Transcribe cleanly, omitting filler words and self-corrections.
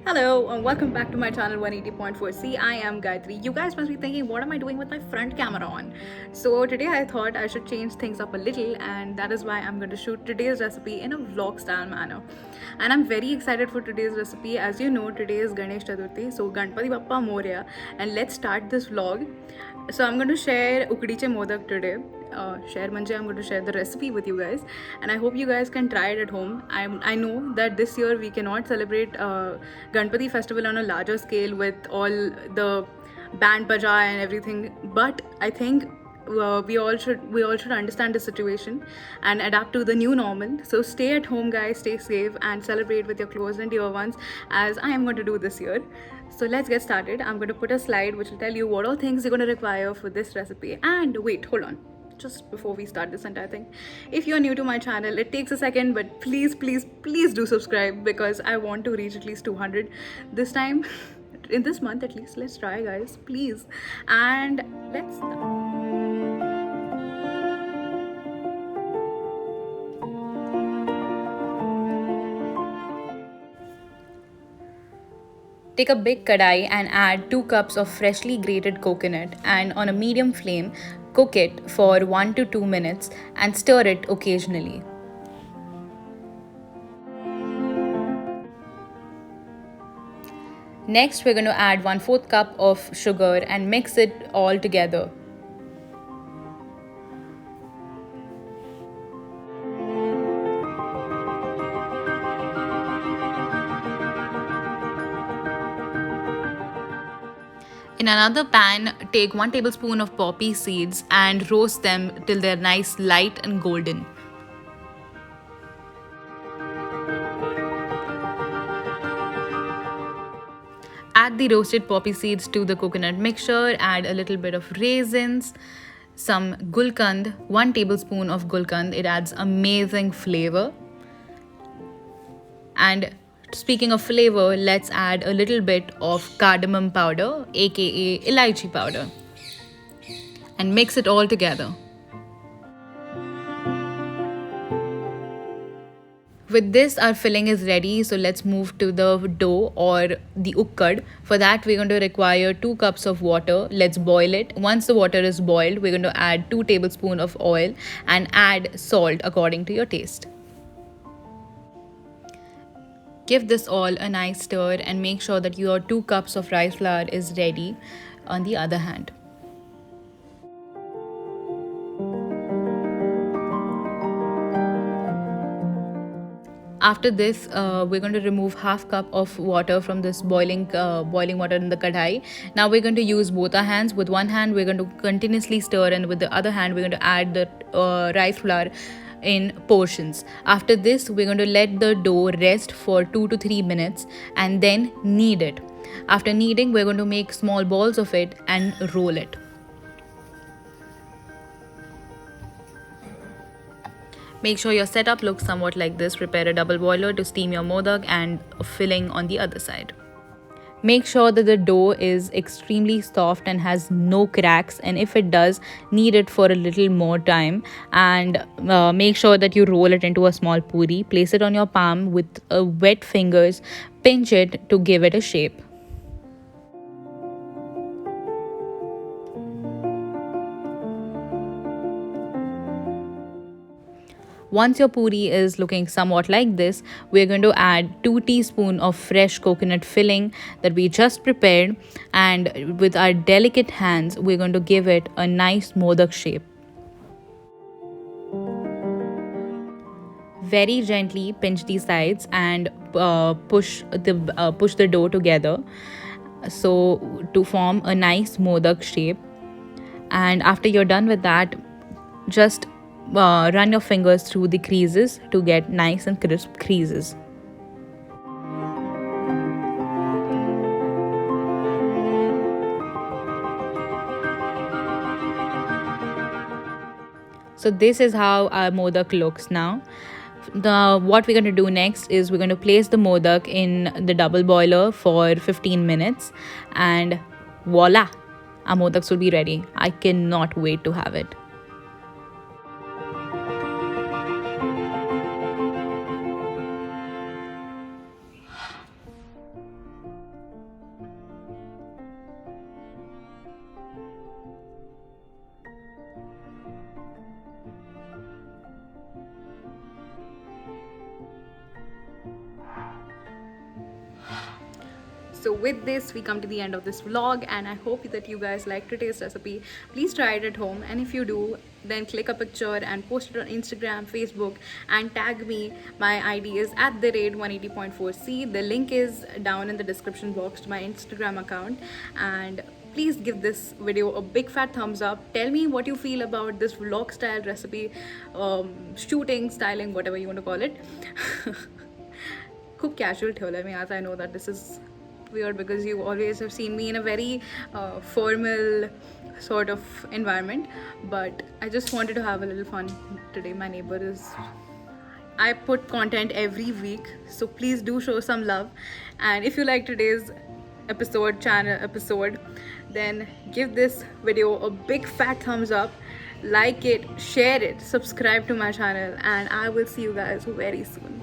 Hello, and welcome back to my channel 180.4C. I am Gayatri. You guys must be thinking, what am I doing with my front camera on? So, today I thought I should change things up a little, and that is why I'm going to shoot today's recipe in a vlog style manner. And I'm very excited for today's recipe. As you know, today is Ganesh Chaturthi, so Ganpati Bappa Moria, and let's start this vlog. So, I'm going to share Ukdiche Modak today. Share manje I'm going to share the recipe with you guys, and I hope you guys can try it at home. I know that this year we cannot celebrate Ganpati festival on a larger scale with all the band baja and everything, but I think we all should understand the situation and adapt to the new normal. So stay at home, guys, stay safe, and celebrate with your close and dear ones, as I am going to do this year. So let's get started. I'm going to put a slide which will tell you what all things you're going to require for this recipe. And wait, hold on, just before we start this entire thing, if you're new to my channel, it takes a second, but please do subscribe, because I want to reach at least 200 this time in this month at least. Let's try, guys, please. And let's start. Take a big kadai and add 2 cups of freshly grated coconut, and on a medium flame cook it for 1 to 2 minutes and stir it occasionally. Next, we're going to add 1/4 cup of sugar and mix it all together. In another pan, take 1 tablespoon of poppy seeds and roast them till they're nice, light and golden. Add the roasted poppy seeds to the coconut mixture, add a little bit of raisins, some gulkand, 1 tablespoon of gulkand. It adds amazing flavor. And speaking of flavor, let's add a little bit of cardamom powder, aka elaichi powder, and mix it all together. With this, our filling is ready, so let's move to the dough or the ukkad. For that, we're going to require 2 cups of water. Let's boil it. Once the water is boiled, we're going to add 2 tablespoons of oil and add salt according to your taste. Give this all a nice stir and make sure that your 2 cups of rice flour is ready on the other hand. After this, we're going to remove half cup of water from this boiling water in the kadai. Now we're going to use both our hands. With one hand, we're going to continuously stir, and with the other hand, we're going to add the rice flour in portions. After this, we're going to let the dough rest for 2 to 3 minutes and then knead it. After kneading, we're going to make small balls of it and roll it. Make sure your setup looks somewhat like this. Prepare a double boiler to steam your modak and a filling on the other side. Make sure that the dough is extremely soft and has no cracks, and if it does, knead it for a little more time, and make sure that you roll it into a small puri. Place it on your palm with wet fingers, pinch it to give it a shape. Once your puri is looking somewhat like this, we're going to add 2 teaspoons of fresh coconut filling that we just prepared, and with our delicate hands, we're going to give it a nice modak shape. Very gently pinch the sides and push the dough together, so to form a nice modak shape. And after you're done with that, just run your fingers through the creases to get nice and crisp creases. So this is how our modak looks now. What we're going to do next is we're going to place the modak in the double boiler for 15 minutes, and voila, our modaks will be ready. I cannot wait to have it. So with this, we come to the end of this vlog, and I hope that you guys like today's recipe. Please try it at home, and if you do, then click a picture and post it on Instagram, Facebook, and tag me. My ID is at the rate 180.4c. The link is down in the description box to my Instagram account. And please give this video a big fat thumbs up. Tell me what you feel about this vlog style recipe, shooting, styling, whatever you want to call it. खूप casual ठेवलं मी आज. I know that this is weird because you always have seen me in a very formal sort of environment, but I just wanted to have a little fun today. My neighbor is... I put content every week, so please do show some love. And if you like today's episode, then give this video a big fat thumbs up, like it, share it, subscribe to my channel, and I will see you guys very soon.